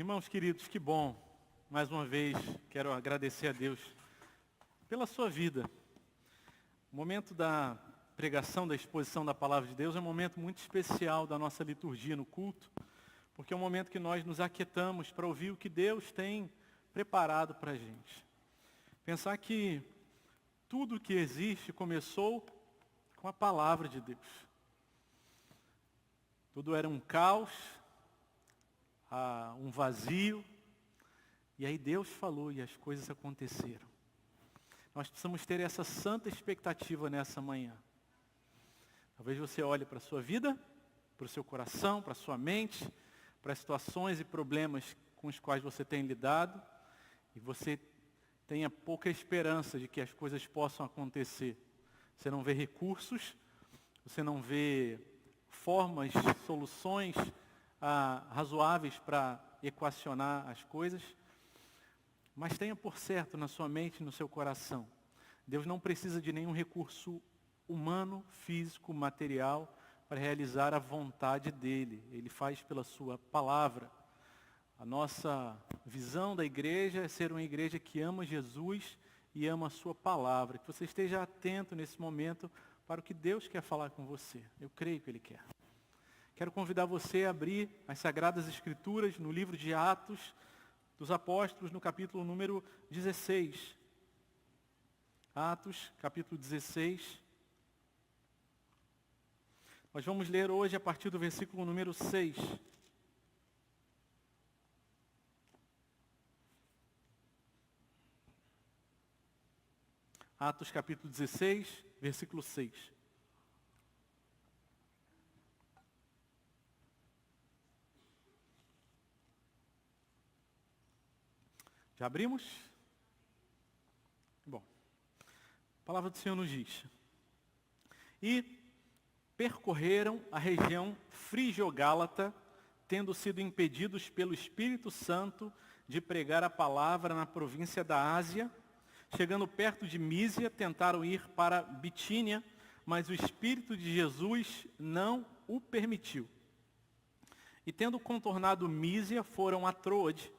Irmãos queridos, que bom. Mais uma vez, quero agradecer a Deus pela sua vida. O momento da pregação, da exposição da Palavra de Deus é um momento muito especial da nossa liturgia no culto, porque é um momento que nós nos aquietamos para ouvir o que Deus tem preparado para a gente. Pensar que tudo que existe começou com a Palavra de Deus. Tudo era um caos, um vazio, e aí Deus falou e as coisas aconteceram. Nós precisamos ter essa santa expectativa nessa manhã. Talvez você olhe para a sua vida, para o seu coração, para a sua mente, para as situações e problemas com os quais você tem lidado, e você tenha pouca esperança de que as coisas possam acontecer. Você não vê recursos, você não vê formas, soluções razoáveis para equacionar as coisas, mas tenha por certo na sua mente e no seu coração, Deus não precisa de nenhum recurso humano, físico, material para realizar a vontade dEle. Ele faz pela sua palavra. A nossa visão da igreja é ser uma igreja que ama Jesus e ama a sua palavra. Que você esteja atento nesse momento para o que Deus quer falar com você. Eu creio que Ele quer. Quero convidar você a abrir as Sagradas Escrituras no livro de Atos dos Apóstolos, no capítulo número 16. Atos, capítulo 16. Nós vamos ler hoje a partir do versículo número 6. Atos, capítulo 16, versículo 6. Já abrimos? Bom, a palavra do Senhor nos diz: E percorreram a região frígio-gálata, tendo sido impedidos pelo Espírito Santo de pregar a palavra na província da Ásia. Chegando perto de Mísia, tentaram ir para Bitínia, mas o Espírito de Jesus não o permitiu. E tendo contornado Mísia, foram a Troade.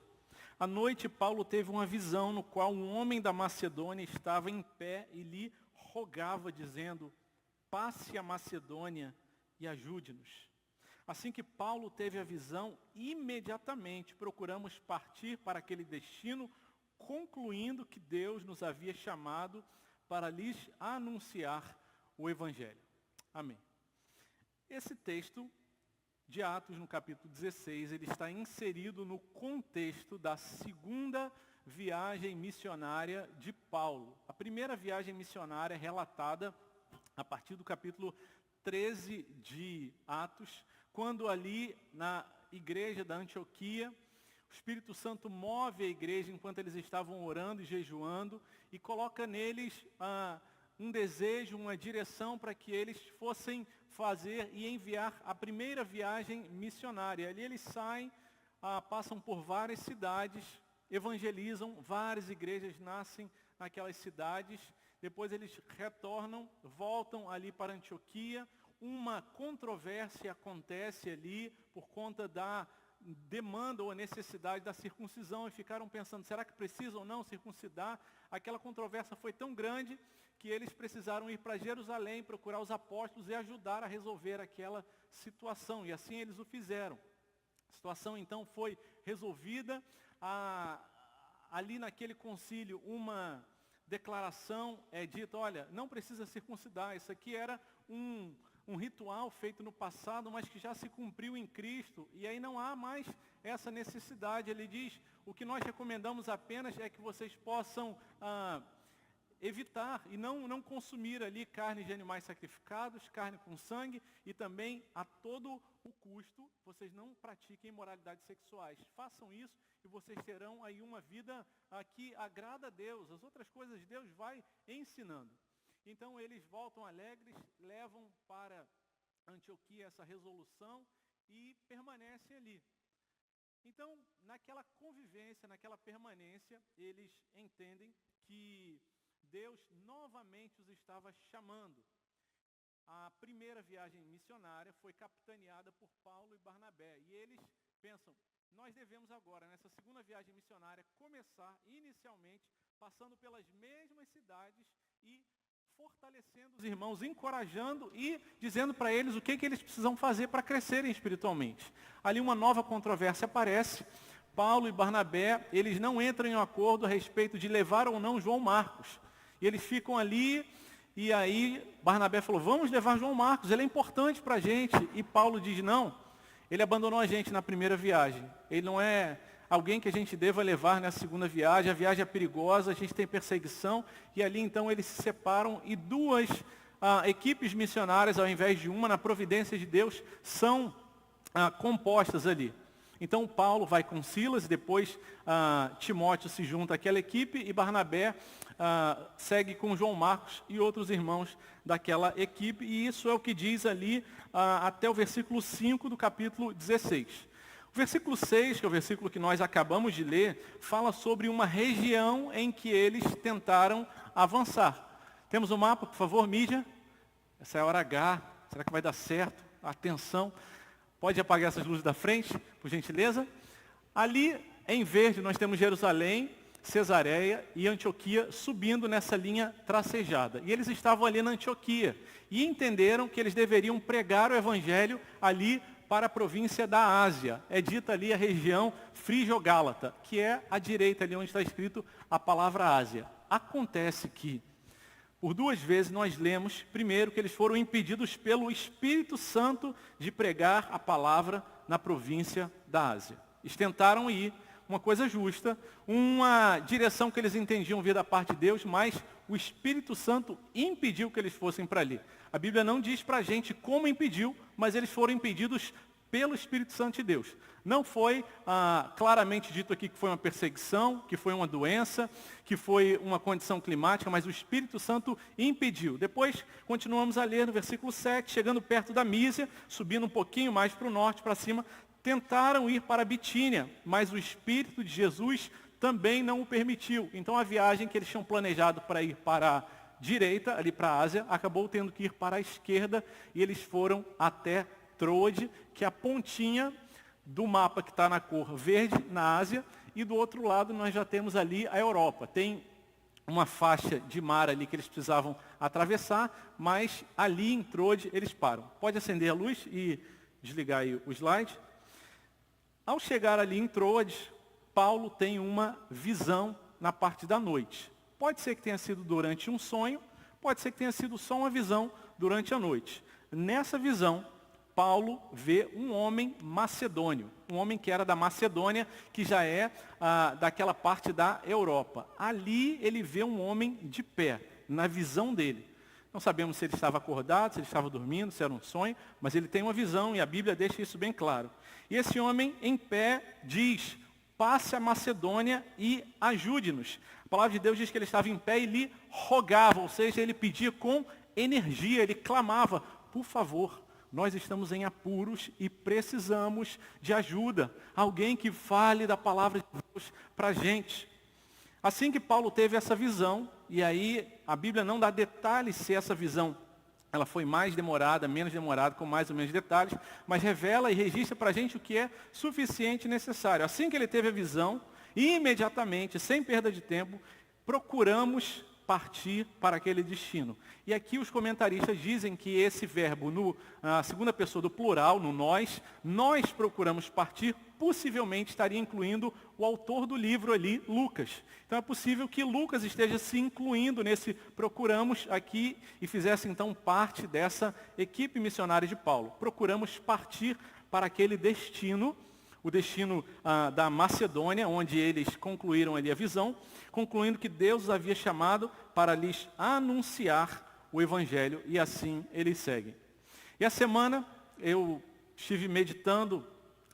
À noite, Paulo teve uma visão no qual um homem da Macedônia estava em pé e lhe rogava, dizendo: passe a Macedônia e ajude-nos. Assim que Paulo teve a visão, imediatamente procuramos partir para aquele destino, concluindo que Deus nos havia chamado para lhes anunciar o Evangelho. Amém. Esse texto de Atos, no capítulo 16, ele está inserido no contexto da segunda viagem missionária de Paulo. A primeira viagem missionária é relatada a partir do capítulo 13 de Atos, quando ali na igreja da Antioquia, o Espírito Santo move a igreja enquanto eles estavam orando e jejuando e coloca neles um desejo, uma direção para que eles fossem fazer e enviar a primeira viagem missionária. Ali eles saem, passam por várias cidades, evangelizam, várias igrejas nascem naquelas cidades. Depois eles retornam, voltam ali para Antioquia. Uma controvérsia acontece ali por conta da demanda ou a necessidade da circuncisão e ficaram pensando, será que precisam ou não circuncidar? Aquela controvérsia foi tão grande que eles precisaram ir para Jerusalém, procurar os apóstolos e ajudar a resolver aquela situação. E assim eles o fizeram. A situação então foi resolvida. Ali naquele concílio uma declaração é dita, olha, não precisa circuncidar. Isso aqui era um ritual feito no passado, mas que já se cumpriu em Cristo. E aí não há mais essa necessidade. Ele diz, o que nós recomendamos apenas é que vocês possam evitar e não consumir ali carne de animais sacrificados, carne com sangue, e também a todo o custo, vocês não pratiquem imoralidades sexuais. Façam isso e vocês terão aí uma vida que agrada a Deus. As outras coisas Deus vai ensinando. Então eles voltam alegres, levam para Antioquia essa resolução e permanecem ali. Então, naquela convivência, naquela permanência, eles entendem que Deus novamente os estava chamando. A primeira viagem missionária foi capitaneada por Paulo e Barnabé. E eles pensam, nós devemos agora, nessa viagem missionária começar inicialmente passando pelas mesmas cidades e fortalecendo os irmãos, encorajando e dizendo para eles o que eles precisam fazer para crescerem espiritualmente. Ali uma nova controvérsia aparece. Paulo e Barnabé, eles não entram em um acordo a respeito de levar ou não João Marcos. E eles ficam ali, e aí Barnabé falou, vamos levar João Marcos, ele é importante para a gente. E Paulo diz, não, ele abandonou a gente na primeira viagem. Ele não é alguém que a gente deva levar na segunda viagem, a viagem é perigosa, a gente tem perseguição. E ali então eles se separam e duas equipes missionárias, ao invés de uma, na providência de Deus, são compostas ali. Então Paulo vai com Silas, depois Timóteo se junta àquela equipe e Barnabé segue com João Marcos e outros irmãos daquela equipe. E isso é o que diz ali até o versículo 5 do capítulo 16. O versículo 6, que é o versículo que nós acabamos de ler, fala sobre uma região em que eles tentaram avançar. Temos o mapa, por favor, mídia. Essa é a hora H. Será que vai dar certo? Atenção. Pode apagar essas luzes da frente, por gentileza. Ali, em verde, nós temos Jerusalém, Cesareia e Antioquia subindo nessa linha tracejada. E eles estavam ali na Antioquia e entenderam que eles deveriam pregar o evangelho ali para a província da Ásia. É dita ali a região Frígio-Gálata, que é à direita ali onde está escrito a palavra Ásia. Acontece que por duas vezes nós lemos, primeiro, que eles foram impedidos pelo Espírito Santo de pregar a palavra na província da Ásia. Eles tentaram ir, uma coisa justa, uma direção que eles entendiam vir da parte de Deus, mas o Espírito Santo impediu que eles fossem para ali. A Bíblia não diz para a gente como impediu, mas eles foram impedidos pelo Espírito Santo de Deus. Não foi claramente dito aqui que foi uma perseguição, que foi uma doença, que foi uma condição climática, mas o Espírito Santo impediu. Depois, continuamos a ler no versículo 7, chegando perto da Mísia, subindo um pouquinho mais para o norte, para cima, tentaram ir para a Bitínia, mas o Espírito de Jesus também não o permitiu. Então a viagem que eles tinham planejado para ir para a direita, ali para a Ásia, acabou tendo que ir para a esquerda, e eles foram até Troade, que é a pontinha do mapa que está na cor verde, na Ásia, e do outro lado nós já temos ali a Europa. Tem uma faixa de mar ali que eles precisavam atravessar, mas ali em Troade eles param. Pode acender a luz e desligar aí o slide. Ao chegar ali em Troade, Paulo tem uma visão na parte da noite. Pode ser que tenha sido durante um sonho, pode ser que tenha sido só uma visão durante a noite. Nessa visão, Paulo vê um homem macedônio, um homem que era da Macedônia, que já é daquela parte da Europa. Ali ele vê um homem de pé, na visão dele. Não sabemos se ele estava acordado, se ele estava dormindo, se era um sonho, mas ele tem uma visão e a Bíblia deixa isso bem claro. E esse homem em pé diz, passe a Macedônia e ajude-nos. A palavra de Deus diz que ele estava em pé e lhe rogava, ou seja, ele pedia com energia, ele clamava, por favor, nós estamos em apuros e precisamos de ajuda. Alguém que fale da palavra de Deus para a gente. Assim que Paulo teve essa visão, e aí a Bíblia não dá detalhes se essa visão ela foi mais demorada, menos demorada, com mais ou menos detalhes, mas revela e registra para a gente o que é suficiente e necessário. Assim que ele teve a visão, imediatamente, sem perda de tempo, procuramos partir para aquele destino. E aqui os comentaristas dizem que esse verbo, na segunda pessoa do plural, no nós procuramos partir, possivelmente estaria incluindo o autor do livro ali, Lucas. Então é possível que Lucas esteja se incluindo nesse procuramos aqui e fizesse então parte dessa equipe missionária de Paulo. Procuramos partir para aquele destino, o destino da Macedônia, onde eles concluíram ali a visão, concluindo que Deus os havia chamado para lhes anunciar o Evangelho, e assim eles seguem. E a semana eu estive meditando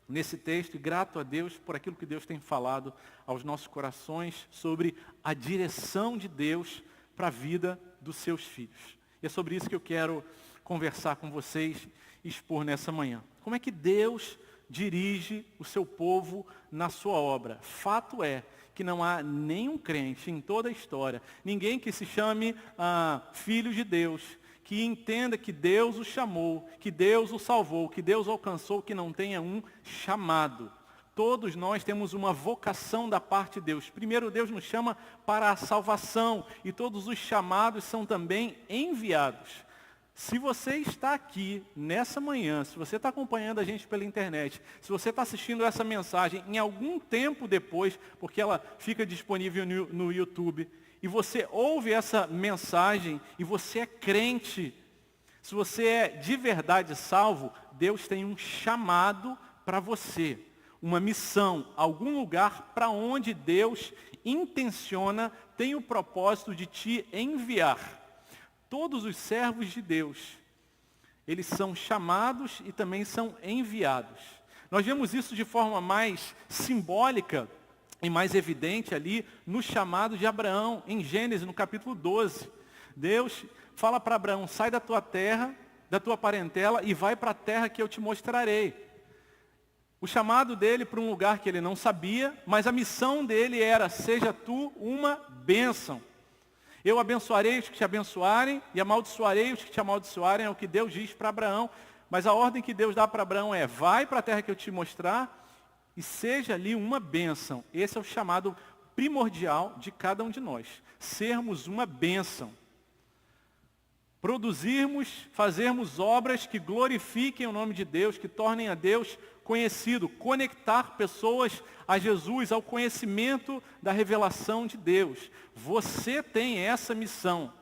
nesse texto e grato a Deus por aquilo que Deus tem falado aos nossos corações sobre a direção de Deus para a vida dos seus filhos. E é sobre isso que eu quero conversar com vocês e expor nessa manhã. Como é que Deus dirige o seu povo na sua obra? Fato é que não há nenhum crente em toda a história, ninguém que se chame filho de Deus, que entenda que Deus o chamou, que Deus o salvou, que Deus o alcançou, que não tenha um chamado. Todos nós temos uma vocação da parte de Deus. Primeiro, Deus nos chama para a salvação, e todos os chamados são também enviados. Se você está aqui nessa manhã, se você está acompanhando a gente pela internet, se você está assistindo essa mensagem em algum tempo depois, porque ela fica disponível no YouTube, e você ouve essa mensagem e você é crente, se você é de verdade salvo, Deus tem um chamado para você, uma missão, algum lugar para onde Deus intenciona, tem o propósito de te enviar. Todos os servos de Deus, eles são chamados e também são enviados. Nós vemos isso de forma mais simbólica e mais evidente ali no chamado de Abraão, em Gênesis, no capítulo 12. Deus fala para Abraão, sai da tua terra, da tua parentela e vai para a terra que eu te mostrarei. O chamado dele para um lugar que ele não sabia, mas a missão dele era, seja tu uma bênção. Eu abençoarei os que te abençoarem e amaldiçoarei os que te amaldiçoarem, é o que Deus diz para Abraão. Mas a ordem que Deus dá para Abraão é, vai para a terra que eu te mostrar e seja ali uma bênção. Esse é o chamado primordial de cada um de nós, sermos uma bênção. Produzirmos, fazermos obras que glorifiquem o nome de Deus, que tornem a Deus conhecido, conectar pessoas a Jesus, ao conhecimento da revelação de Deus. Você tem essa missão.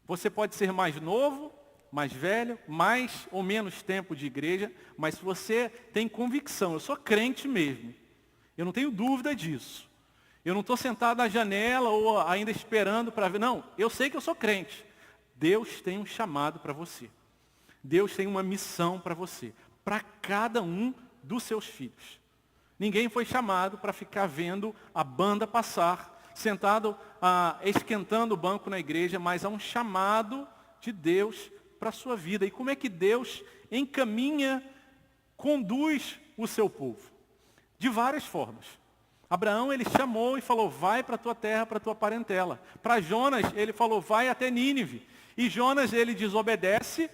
Você pode ser mais novo, mais velho, mais ou menos tempo de igreja, mas se você tem convicção, eu sou crente mesmo, eu não tenho dúvida disso. Eu não estou sentado na janela ou ainda esperando para ver, não, eu sei que eu sou crente. Deus tem um chamado para você. Deus tem uma missão para você, para cada um dos seus filhos. Ninguém foi chamado para ficar vendo a banda passar, sentado esquentando o banco na igreja, mas há um chamado de Deus para a sua vida. E como é que Deus encaminha, conduz o seu povo? De várias formas. Abraão, ele chamou e falou, vai para a tua terra, para a tua parentela. Para Jonas, ele falou, vai até Nínive. E Jonas, ele desobedece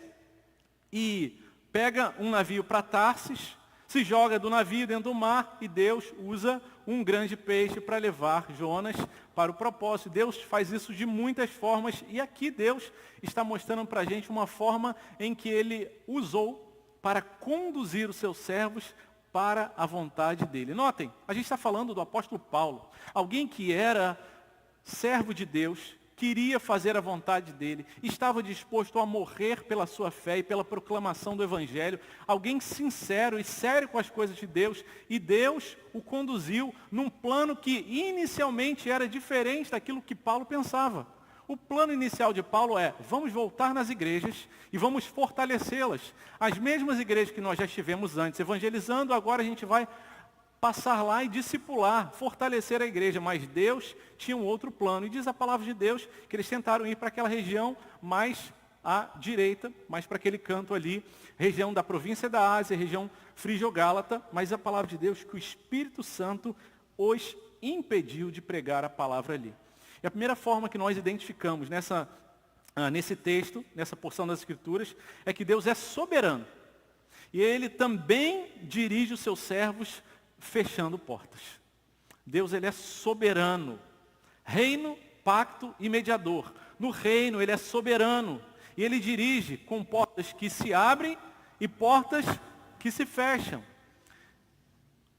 e pega um navio para Tarsis, se joga do navio dentro do mar e Deus usa um grande peixe para levar Jonas para o propósito. Deus faz isso de muitas formas e aqui Deus está mostrando para a gente uma forma em que ele usou para conduzir os seus servos para a vontade dele. Notem, a gente está falando do apóstolo Paulo, alguém que era servo de Deus, queria fazer a vontade dele, estava disposto a morrer pela sua fé e pela proclamação do Evangelho, alguém sincero e sério com as coisas de Deus, e Deus o conduziu num plano que inicialmente era diferente daquilo que Paulo pensava. O plano inicial de Paulo é, vamos voltar nas igrejas e vamos fortalecê-las. As mesmas igrejas que nós já estivemos antes evangelizando, agora a gente vai passar lá e discipular, fortalecer a igreja. Mas Deus tinha um outro plano. E diz a palavra de Deus que eles tentaram ir para aquela região mais à direita, mais para aquele canto ali, região da província da Ásia, região frígio-gálata. Mas a palavra de Deus que o Espírito Santo os impediu de pregar a palavra ali. E a primeira forma que nós identificamos nesse texto, nessa porção das Escrituras, é que Deus é soberano. E Ele também dirige os seus servos fechando portas. Deus, Ele é soberano. Reino, pacto e mediador. No reino, Ele é soberano. E Ele dirige com portas que se abrem e portas que se fecham.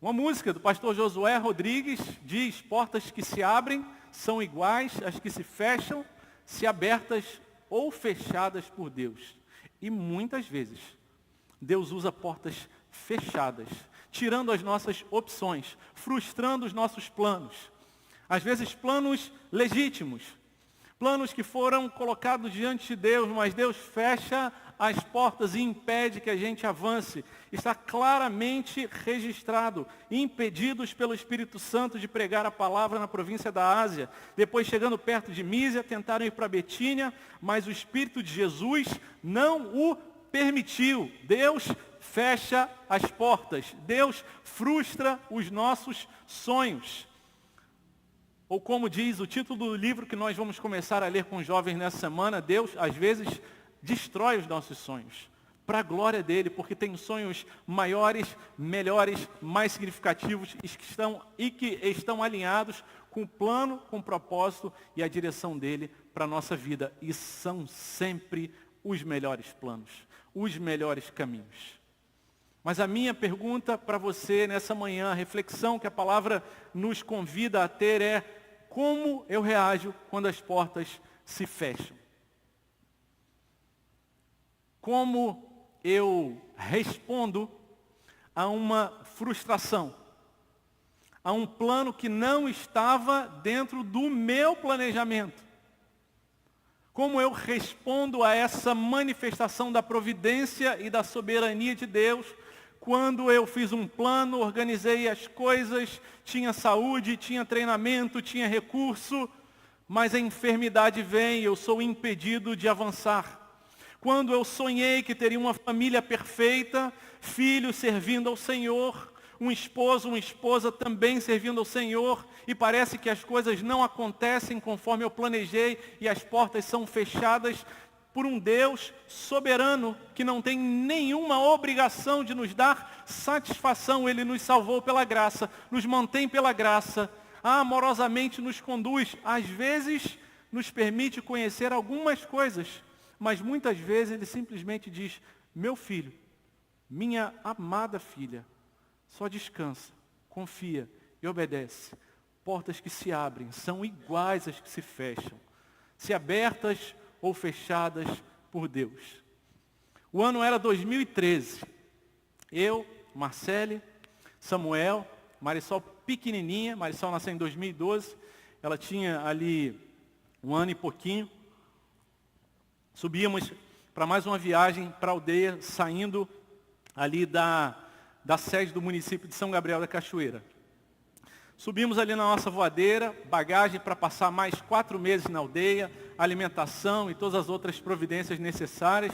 Uma música do pastor Josué Rodrigues diz, portas que se abrem são iguais às que se fecham, se abertas ou fechadas por Deus. E muitas vezes, Deus usa portas fechadas, tirando as nossas opções, frustrando os nossos planos. Às vezes planos legítimos, planos que foram colocados diante de Deus, mas Deus fecha as portas e impede que a gente avance. Está claramente registrado, impedidos pelo Espírito Santo de pregar a palavra na província da Ásia. Depois, chegando perto de Mísia, tentaram ir para Betínia, mas o Espírito de Jesus não o permitiu. Deus fecha as portas. Deus frustra os nossos sonhos. Ou como diz o título do livro que nós vamos começar a ler com os jovens nessa semana, Deus, às vezes, destrói os nossos sonhos. para a glória dele, porque tem sonhos maiores, melhores, mais significativos e que estão alinhados com o plano, com o propósito e a direção dele para a nossa vida. E são sempre os melhores planos, os melhores caminhos. Mas a minha pergunta para você nessa manhã, a reflexão que a palavra nos convida a ter é: como eu reajo quando as portas se fecham? Como eu respondo a uma frustração, a um plano que não estava dentro do meu planejamento? Como eu respondo a essa manifestação da providência e da soberania de Deus, quando eu fiz um plano, organizei as coisas, tinha saúde, tinha treinamento, tinha recurso, mas a enfermidade vem e eu sou impedido de avançar? Quando eu sonhei que teria uma família perfeita, filhos servindo ao Senhor, um esposo, uma esposa também servindo ao Senhor, e parece que as coisas não acontecem conforme eu planejei e as portas são fechadas por um Deus soberano que não tem nenhuma obrigação de nos dar satisfação. Ele nos salvou pela graça, nos mantém pela graça, amorosamente nos conduz, às vezes nos permite conhecer algumas coisas, mas muitas vezes ele simplesmente diz: meu filho, minha amada filha, só descansa, confia e obedece. Portas que se abrem são iguais às que se fecham, se abertas ou fechadas por Deus. O ano era 2013. Eu, Marcele, Samuel, Marisol pequenininha, Marisol nasceu em 2012, ela tinha ali 1 ano e pouquinho. Subíamos para mais uma viagem para a aldeia, saindo ali da sede do município de São Gabriel da Cachoeira. Subimos ali na nossa voadeira, bagagem para passar mais 4 meses na aldeia, alimentação e todas as outras providências necessárias.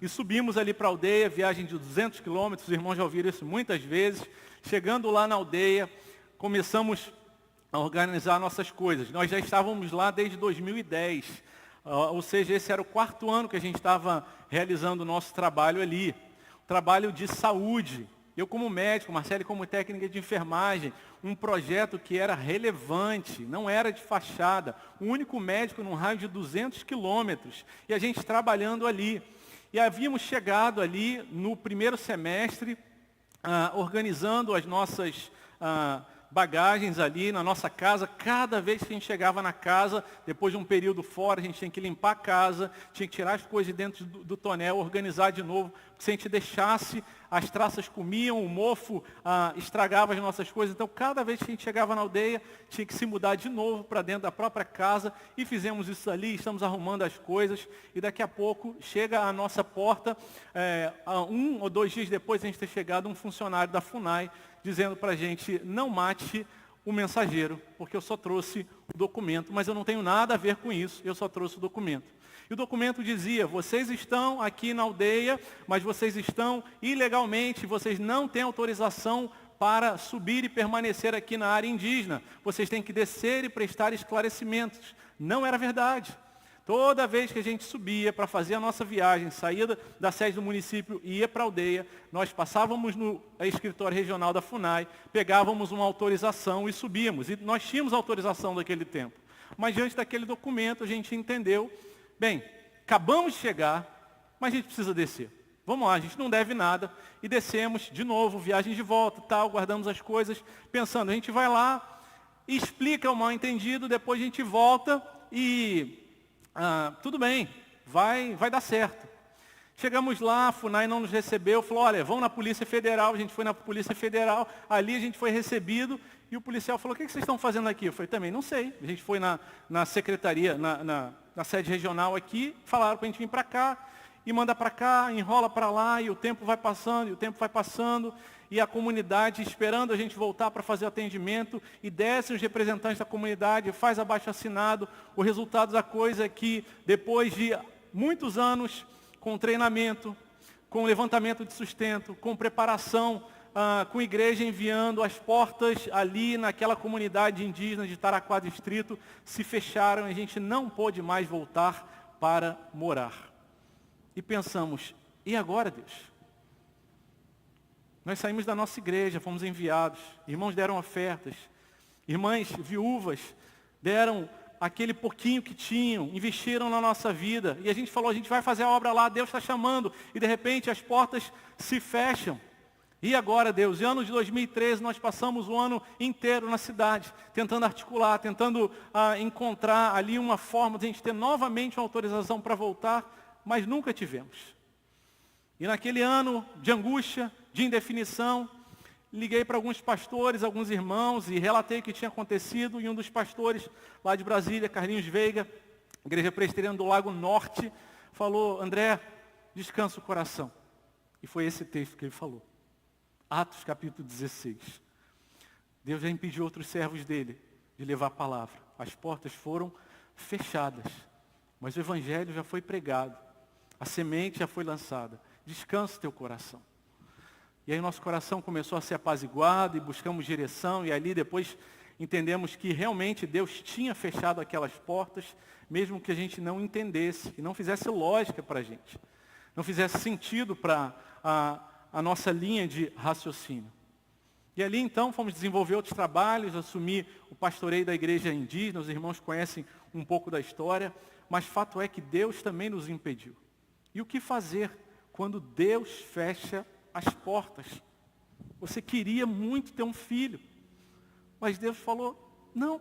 E subimos ali para a aldeia, viagem de 200 quilômetros, os irmãos já ouviram isso muitas vezes. Chegando lá na aldeia, começamos a organizar nossas coisas. Nós já estávamos lá desde 2010. Ou seja, esse era o 4º ano que a gente estava realizando o nosso trabalho ali. Trabalho de saúde. Eu como médico, Marcele como técnica de enfermagem, um projeto que era relevante, não era de fachada. O único médico num raio de 200 quilômetros. E a gente trabalhando ali. E havíamos chegado ali no primeiro semestre, organizando as nossas bagagens ali na nossa casa. Cada vez que a gente chegava na casa, depois de um período fora, a gente tinha que limpar a casa, tinha que tirar as coisas de dentro do tonel, organizar de novo, porque se a gente deixasse, as traças comiam, o mofo estragava as nossas coisas. Então, cada vez que a gente chegava na aldeia, tinha que se mudar de novo para dentro da própria casa, e fizemos isso ali, estamos arrumando as coisas, e daqui a pouco chega à nossa porta, 1 ou 2 dias depois de a gente ter chegado, um funcionário da FUNAI, dizendo para a gente: não mate o mensageiro, porque eu só trouxe o documento, mas eu não tenho nada a ver com isso, eu só trouxe o documento. E o documento dizia: vocês estão aqui na aldeia, mas vocês estão ilegalmente, vocês não têm autorização para subir e permanecer aqui na área indígena, vocês têm que descer e prestar esclarecimentos. Não era verdade. Toda vez que a gente subia para fazer a nossa viagem, saía da sede do município e ia para a aldeia, nós passávamos no escritório regional da FUNAI, pegávamos uma autorização e subíamos. E nós tínhamos autorização daquele tempo. Mas diante daquele documento a gente entendeu: bem, acabamos de chegar, mas a gente precisa descer. Vamos lá, a gente não deve nada. E descemos de novo, viagem de volta, tal, guardamos as coisas, pensando, a gente vai lá, explica o mal entendido, depois a gente volta e... tudo bem, vai dar certo. Chegamos lá, a FUNAI não nos recebeu, falou: olha, vão na Polícia Federal. A gente foi na Polícia Federal, ali a gente foi recebido, e o policial falou: o que vocês estão fazendo aqui? Eu falei: também não sei. A gente foi na secretaria, na sede regional aqui, falaram para a gente vir para cá, e manda para cá, enrola para lá, e o tempo vai passando, e o tempo vai passando, e a comunidade esperando a gente voltar para fazer o atendimento, e descem os representantes da comunidade, faz abaixo-assinado. O resultado da coisa é que, depois de muitos anos, com treinamento, com levantamento de sustento, com preparação, com igreja enviando, as portas ali naquela comunidade indígena de Taraquá Distrito se fecharam, e a gente não pôde mais voltar para morar. E pensamos: E agora, Deus? Nós saímos da nossa igreja, fomos enviados. Irmãos deram ofertas. Irmãs viúvas deram aquele pouquinho que tinham, investiram na nossa vida. E a gente falou, a gente vai fazer a obra lá, Deus está chamando. E de repente as portas se fecham. E agora, Deus, em ano de 2013, nós passamos o ano inteiro na cidade, tentando articular, tentando encontrar ali uma forma de a gente ter novamente uma autorização para voltar, mas nunca tivemos. E naquele ano de angústia, de indefinição, liguei para alguns pastores, alguns irmãos, e relatei o que tinha acontecido, e um dos pastores lá de Brasília, Carlinhos Veiga, Igreja Presbiteriana do Lago Norte, falou, André, descansa o coração. E foi esse texto que ele falou. Atos capítulo 16. Deus já impediu outros servos dele de levar a palavra. As portas foram fechadas, mas o evangelho já foi pregado. A semente já foi lançada. Descansa o teu coração. E aí o nosso coração começou a ser apaziguado e buscamos direção. E ali depois entendemos que realmente Deus tinha fechado aquelas portas, mesmo que a gente não entendesse, que não fizesse lógica para a gente. Não fizesse sentido para a nossa linha de raciocínio. E ali então fomos desenvolver outros trabalhos, assumir o pastoreio da igreja indígena, os irmãos conhecem um pouco da história, mas fato é que Deus também nos impediu. E o que fazer quando Deus fecha as portas? Você queria muito ter um filho, mas Deus falou, não.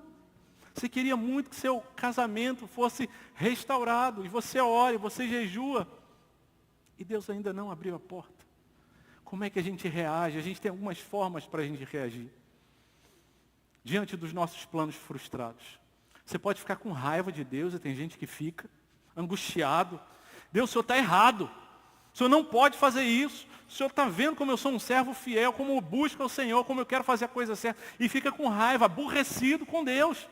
Você queria muito que seu casamento fosse restaurado, e você ora, você jejua, e Deus ainda não abriu a porta. Como é que a gente reage? A gente tem algumas formas para a gente reagir diante dos nossos planos frustrados. Você pode ficar com raiva de Deus, e tem gente que fica angustiado. Deus, o Senhor está errado. O Senhor não pode fazer isso. O Senhor está vendo como eu sou um servo fiel, como eu busco ao Senhor, como eu quero fazer a coisa certa. E fica com raiva, aborrecido com Deus.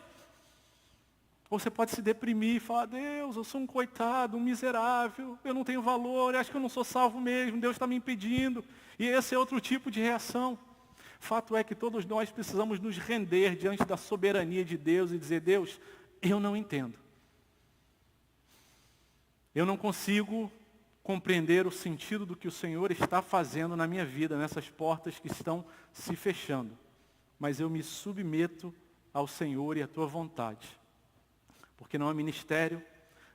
Ou você pode se deprimir e falar, Deus, eu sou um coitado, um miserável, eu não tenho valor, eu acho que eu não sou salvo mesmo, Deus está me impedindo. E esse é outro tipo de reação. Fato é que todos nós precisamos nos render diante da soberania de Deus e dizer, Deus, eu não entendo. Eu não consigo compreender o sentido do que o Senhor está fazendo na minha vida, nessas portas que estão se fechando. Mas eu me submeto ao Senhor e à tua vontade. Porque não é ministério,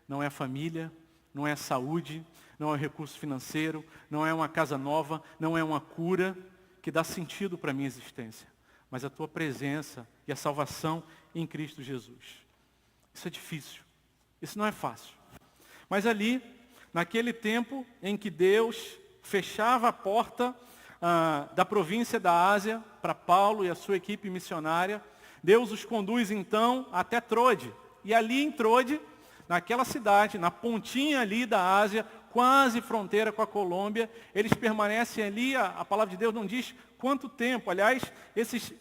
não é família, não é saúde, não é recurso financeiro, não é uma casa nova, não é uma cura que dá sentido para a minha existência. Mas a tua presença e a salvação em Cristo Jesus. Isso é difícil, isso não é fácil. Mas ali, naquele tempo em que Deus fechava a porta da província da Ásia para Paulo e a sua equipe missionária, Deus os conduz então até Trode. E ali em Trode, naquela cidade, na pontinha ali da Ásia, quase fronteira com a Colômbia, eles permanecem ali, a palavra de Deus não diz quanto tempo. Aliás, esses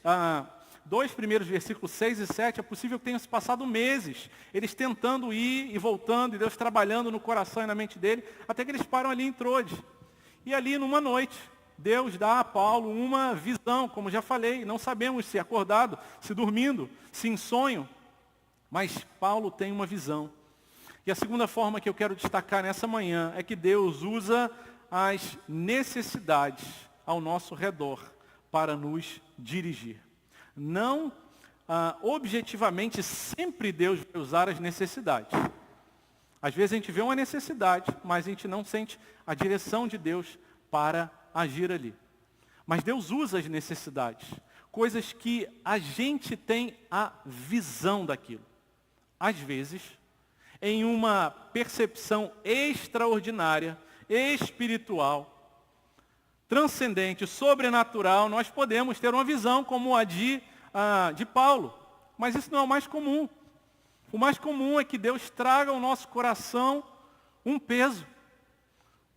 dois primeiros versículos 6 e 7, é possível que tenham se passado meses, eles tentando ir e voltando, e Deus trabalhando no coração e na mente dele, até que eles param ali em Trode. E ali numa noite, Deus dá a Paulo uma visão, como já falei, não sabemos se acordado, se dormindo, se em sonho, mas Paulo tem uma visão. E a segunda forma que eu quero destacar nessa manhã é que Deus usa as necessidades ao nosso redor para nos dirigir. Não objetivamente sempre Deus vai usar as necessidades. Às vezes a gente vê uma necessidade, mas a gente não sente a direção de Deus para agir ali. Mas Deus usa as necessidades, coisas que a gente tem a visão daquilo. Às vezes, em uma percepção extraordinária, espiritual, transcendente, sobrenatural, nós podemos ter uma visão como a de Paulo. Mas isso não é o mais comum. O mais comum é que Deus traga ao nosso coração um peso,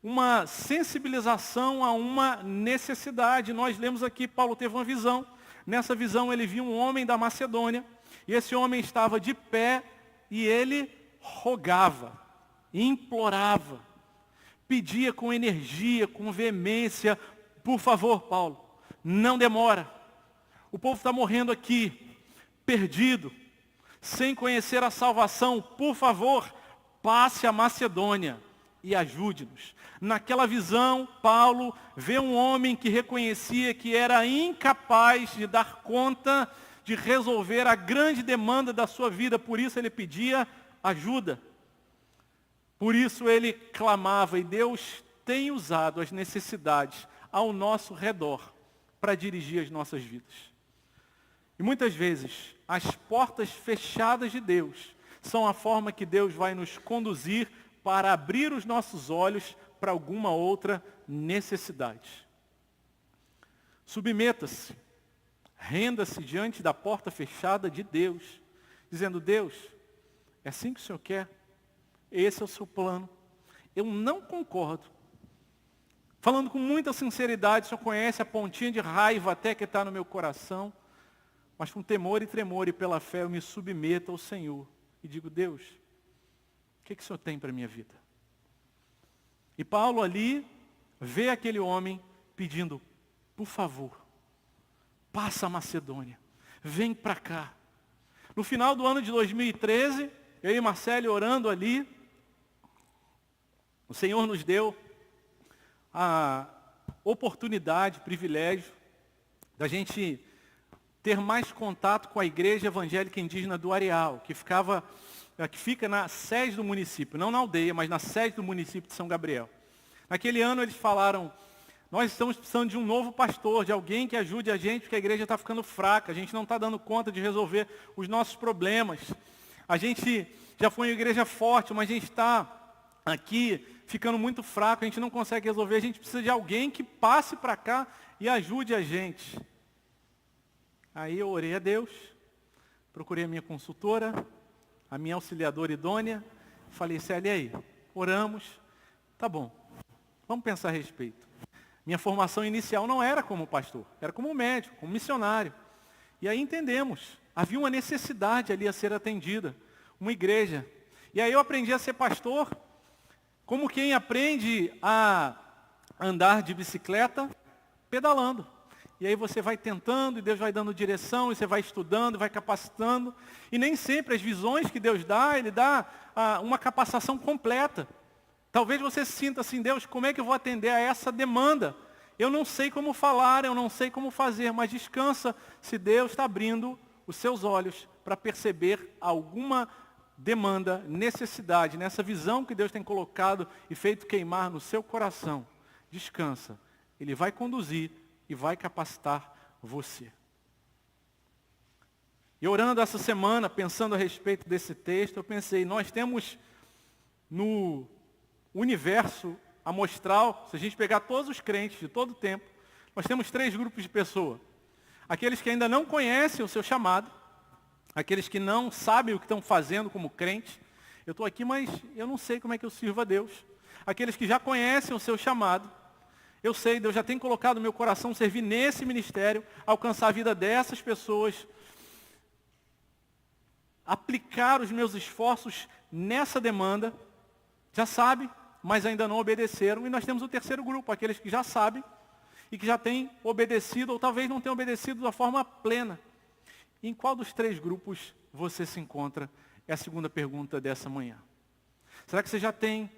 uma sensibilização a uma necessidade. Nós lemos aqui, Paulo teve uma visão. Nessa visão ele viu um homem da Macedônia, e esse homem estava de pé, e ele rogava, implorava, pedia com energia, com veemência, por favor, Paulo, não demora. O povo está morrendo aqui, perdido, sem conhecer a salvação. Por favor, passe a Macedônia, e ajude-nos. Naquela visão, Paulo vê um homem que reconhecia que era incapaz de dar conta de resolver a grande demanda da sua vida, por isso ele pedia ajuda. Por isso ele clamava, e Deus tem usado as necessidades ao nosso redor para dirigir as nossas vidas. E muitas vezes, as portas fechadas de Deus são a forma que Deus vai nos conduzir para abrir os nossos olhos para alguma outra necessidade. Submeta-se, renda-se diante da porta fechada de Deus, dizendo, Deus, é assim que o Senhor quer? Esse é o seu plano. Eu não concordo. Falando com muita sinceridade, o Senhor conhece a pontinha de raiva até que está no meu coração, mas com temor e tremor e pela fé eu me submeto ao Senhor e digo, Deus, o que o Senhor tem para a minha vida? E Paulo ali vê aquele homem pedindo, por favor, passa a Macedônia, vem para cá. No final do ano de 2013, eu e Marcelo orando ali, o Senhor nos deu a oportunidade, privilégio, da gente ter mais contato com a igreja evangélica indígena do Areal, que fica na sede do município, não na aldeia, mas na sede do município de São Gabriel. Naquele ano eles falaram, nós estamos precisando de um novo pastor, de alguém que ajude a gente, porque a igreja está ficando fraca, a gente não está dando conta de resolver os nossos problemas. A gente já foi uma igreja forte, mas a gente está aqui ficando muito fraco, a gente não consegue resolver, a gente precisa de alguém que passe para cá e ajude a gente. Aí eu orei a Deus, procurei a minha consultora, a minha auxiliadora idônea, falei, Célia, e aí? Oramos, tá bom, vamos pensar a respeito. Minha formação inicial não era como pastor, era como médico, como missionário. E aí entendemos, havia uma necessidade ali a ser atendida, uma igreja. E aí eu aprendi a ser pastor, como quem aprende a andar de bicicleta pedalando. E aí você vai tentando, e Deus vai dando direção, e você vai estudando, vai capacitando. E nem sempre as visões que Deus dá, Ele dá uma capacitação completa. Talvez você se sinta assim, Deus, como é que eu vou atender a essa demanda? Eu não sei como falar, eu não sei como fazer, mas descansa se Deus está abrindo os seus olhos para perceber alguma demanda, necessidade, nessa visão que Deus tem colocado e feito queimar no seu coração. Descansa. Ele vai conduzir e vai capacitar você. E orando essa semana, pensando a respeito desse texto, eu pensei, nós temos no universo amostral, se a gente pegar todos os crentes de todo o tempo, nós temos 3 grupos de pessoas. Aqueles que ainda não conhecem o seu chamado, aqueles que não sabem o que estão fazendo como crente. Eu estou aqui, mas eu não sei como é que eu sirvo a Deus. Aqueles que já conhecem o seu chamado. Eu sei, Deus já tem colocado no meu coração servir nesse ministério, alcançar a vida dessas pessoas, aplicar os meus esforços nessa demanda. Já sabe, mas ainda não obedeceram. E nós temos o terceiro grupo, aqueles que já sabem e que já têm obedecido, ou talvez não tenham obedecido da forma plena. Em qual dos 3 grupos você se encontra? É a segunda pergunta dessa manhã. Será que você já tem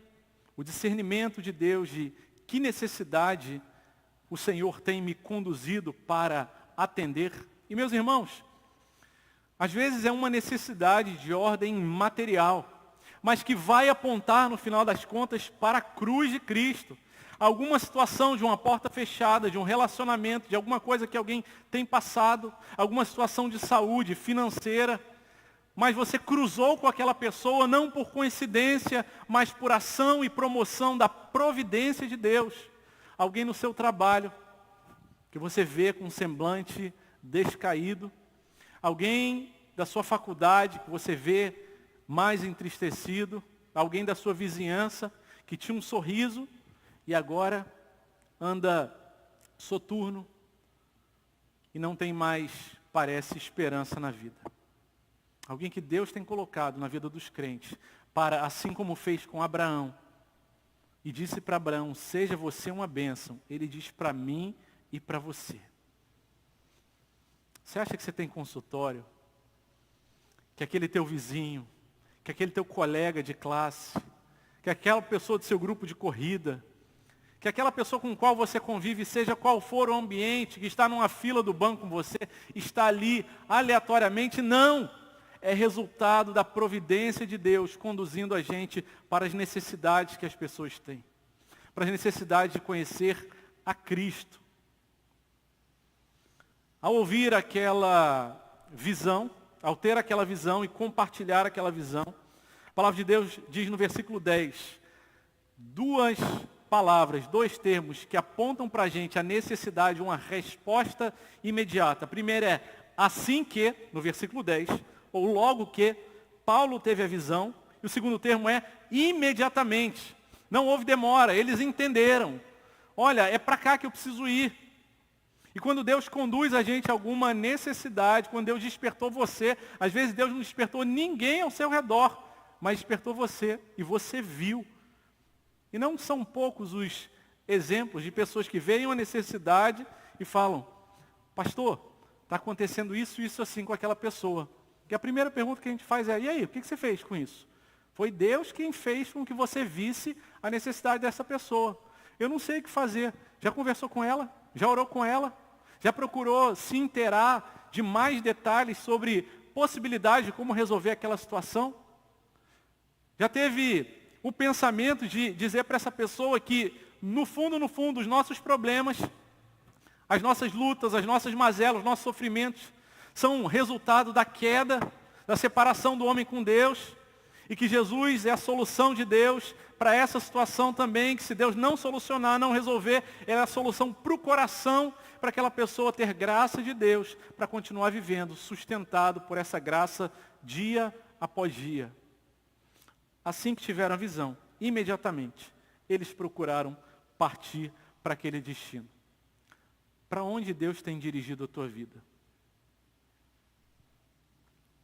o discernimento de Deus de que necessidade o Senhor tem me conduzido para atender? E meus irmãos, às vezes é uma necessidade de ordem material, mas que vai apontar no final das contas para a cruz de Cristo. Alguma situação de uma porta fechada, de um relacionamento, de alguma coisa que alguém tem passado, alguma situação de saúde, financeira, mas você cruzou com aquela pessoa não por coincidência, mas por ação e promoção da providência de Deus. Alguém no seu trabalho, que você vê com um semblante descaído. Alguém da sua faculdade, que você vê mais entristecido. Alguém da sua vizinhança, que tinha um sorriso e agora anda soturno e não tem mais, parece, esperança na vida. Alguém que Deus tem colocado na vida dos crentes, para, assim como fez com Abraão, e disse para Abraão, seja você uma bênção. Ele diz para mim e para você. Você acha que você tem consultório? Que aquele teu vizinho, que aquele teu colega de classe, que aquela pessoa do seu grupo de corrida, que aquela pessoa com qual você convive, seja qual for o ambiente, que está numa fila do banco com você, está ali aleatoriamente. Não! É resultado da providência de Deus conduzindo a gente para as necessidades que as pessoas têm. Para as necessidades de conhecer a Cristo. Ao ouvir aquela visão, ao ter aquela visão e compartilhar aquela visão, a palavra de Deus diz no versículo 10, duas palavras, dois termos que apontam para a gente a necessidade de uma resposta imediata. A primeira é assim que, no versículo 10, ou logo que, Paulo teve a visão. E o segundo termo é imediatamente. Não houve demora, eles entenderam. Olha, é para cá que eu preciso ir. E quando Deus conduz a gente a alguma necessidade, quando Deus despertou você, às vezes Deus não despertou ninguém ao seu redor, mas despertou você e você viu. E não são poucos os exemplos de pessoas que veem uma necessidade e falam, pastor, está acontecendo isso, isso assim com aquela pessoa. E a primeira pergunta que a gente faz é, e aí, o que você fez com isso? Foi Deus quem fez com que você visse a necessidade dessa pessoa. Eu não sei o que fazer. Já conversou com ela? Já orou com ela? Já procurou se inteirar de mais detalhes sobre possibilidade de como resolver aquela situação? Já teve o pensamento de dizer para essa pessoa que, no fundo, os nossos problemas, as nossas lutas, as nossas mazelas, os nossos sofrimentos, são resultado da queda, da separação do homem com Deus, e que Jesus é a solução de Deus para essa situação também, que se Deus não solucionar, não resolver, é a solução para o coração, para aquela pessoa ter graça de Deus, para continuar vivendo, sustentado por essa graça dia após dia. Assim que tiveram a visão, imediatamente, eles procuraram partir para aquele destino. Para onde Deus tem dirigido a tua vida?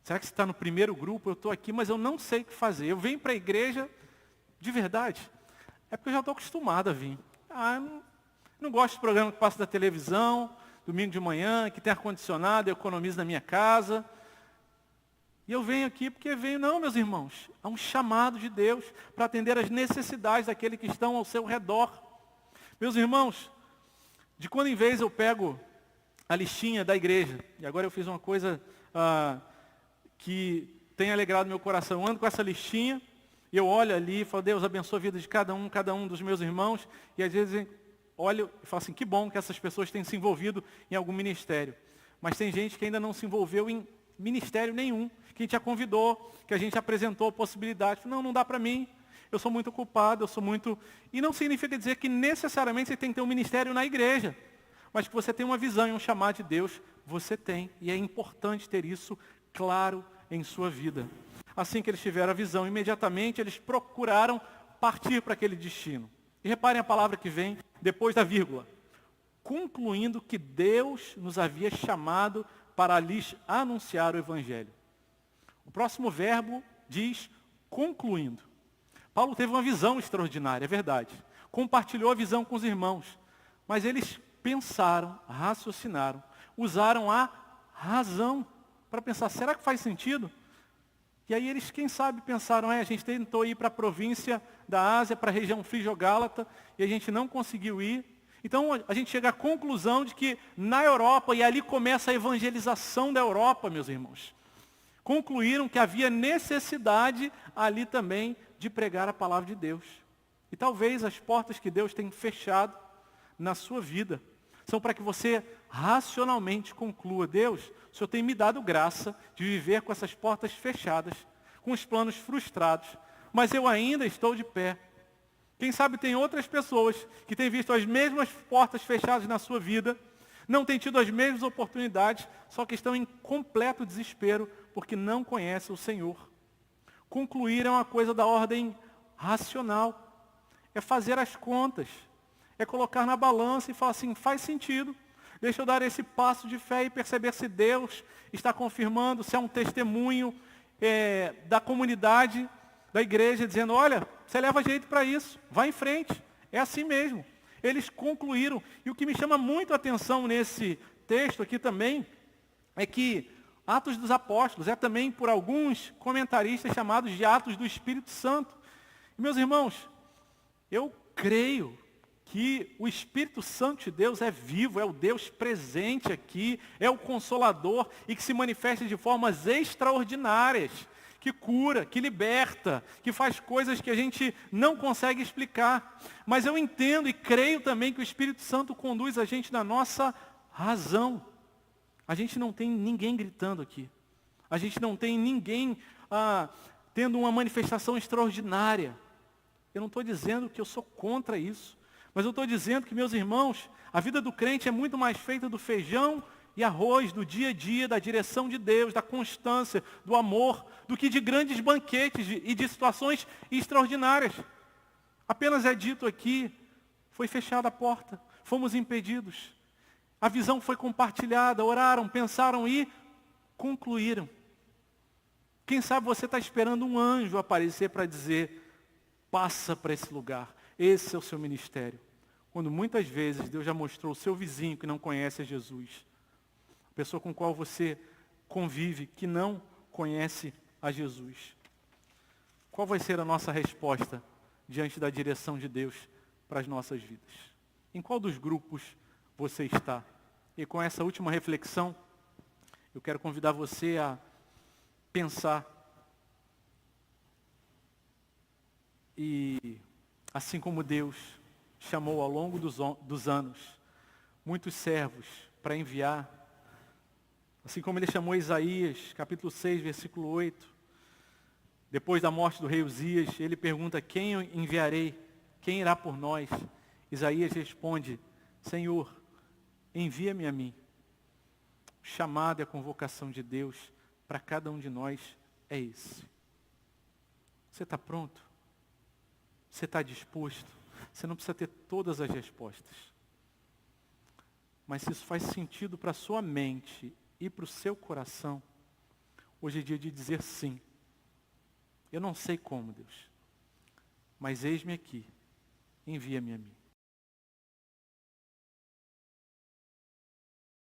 Será que você está no primeiro grupo? Eu estou aqui, mas eu não sei o que fazer. Eu venho para a igreja de verdade. É porque eu já estou acostumado a vir. Não gosto de programa que passa da televisão, domingo de manhã, que tem ar-condicionado, eu economizo na minha casa. E eu venho aqui porque não, meus irmãos. Há um chamado de Deus para atender às necessidades daqueles que estão ao seu redor. Meus irmãos, de quando em vez eu pego a listinha da igreja, e agora eu fiz uma coisa que tem alegrado meu coração. Eu ando com essa listinha, e eu olho ali e falo, Deus abençoa a vida de cada um dos meus irmãos, e às vezes olho e falo assim, que bom que essas pessoas têm se envolvido em algum ministério. Mas tem gente que ainda não se envolveu em ministério nenhum, que a gente já convidou, que a gente apresentou a possibilidade. Não dá para mim, eu sou muito ocupado, E não significa dizer que necessariamente você tem que ter um ministério na igreja, mas que você tem uma visão e um chamado de Deus, você tem, e é importante ter isso claro em sua vida. Assim que eles tiveram a visão, imediatamente eles procuraram partir para aquele destino. E reparem a palavra que vem depois da vírgula. Concluindo que Deus nos havia chamado para lhes anunciar o Evangelho. O próximo verbo diz concluindo. Paulo teve uma visão extraordinária, é verdade. Compartilhou a visão com os irmãos. Mas eles pensaram, raciocinaram, usaram a razão para pensar, será que faz sentido? E aí eles, quem sabe, pensaram, a gente tentou ir para a província da Ásia, para a região frígio-gálata, e a gente não conseguiu ir. Então a gente chega à conclusão de que na Europa, e ali começa a evangelização da Europa, meus irmãos, concluíram que havia necessidade ali também de pregar a palavra de Deus. E talvez as portas que Deus tem fechado na sua vida são para que você racionalmente conclua, Deus, o Senhor tem me dado graça de viver com essas portas fechadas, com os planos frustrados, mas eu ainda estou de pé. Quem sabe tem outras pessoas que têm visto as mesmas portas fechadas na sua vida, não têm tido as mesmas oportunidades, só que estão em completo desespero porque não conhecem o Senhor. Concluir é uma coisa da ordem racional, é fazer as contas, é colocar na balança e falar assim, faz sentido. Deixa eu dar esse passo de fé e perceber se Deus está confirmando, se é um testemunho da comunidade, da igreja, dizendo, olha, você leva jeito para isso, vai em frente, é assim mesmo. Eles concluíram. E o que me chama muito a atenção nesse texto aqui também, é que Atos dos Apóstolos é também por alguns comentaristas chamados de Atos do Espírito Santo. Meus irmãos, eu creio que o Espírito Santo de Deus é vivo, é o Deus presente aqui, é o Consolador e que se manifesta de formas extraordinárias, que cura, que liberta, que faz coisas que a gente não consegue explicar. Mas eu entendo e creio também que o Espírito Santo conduz a gente na nossa razão. A gente não tem ninguém gritando aqui. A gente não tem ninguém tendo uma manifestação extraordinária. Eu não estou dizendo que eu sou contra isso. Mas eu estou dizendo que, meus irmãos, a vida do crente é muito mais feita do feijão e arroz, do dia a dia, da direção de Deus, da constância, do amor, do que de grandes banquetes e de situações extraordinárias. Apenas é dito aqui, foi fechada a porta, fomos impedidos. A visão foi compartilhada, oraram, pensaram e concluíram. Quem sabe você está esperando um anjo aparecer para dizer, passa para esse lugar. Esse é o seu ministério. Quando muitas vezes Deus já mostrou o seu vizinho que não conhece a Jesus. A pessoa com a qual você convive, que não conhece a Jesus. Qual vai ser a nossa resposta diante da direção de Deus para as nossas vidas? Em qual dos grupos você está? E com essa última reflexão, eu quero convidar você a pensar e, assim como Deus chamou ao longo dos anos muitos servos para enviar, assim como Ele chamou Isaías, capítulo 6, versículo 8, depois da morte do rei Uzias, Ele pergunta, quem eu enviarei? Quem irá por nós? Isaías responde, Senhor, envia-me a mim. O chamado e a convocação de Deus para cada um de nós é esse. Você está pronto? Você está disposto? Você não precisa ter todas as respostas. Mas se isso faz sentido para a sua mente e para o seu coração, hoje é dia de dizer sim. Eu não sei como, Deus, mas eis-me aqui, envia-me a mim.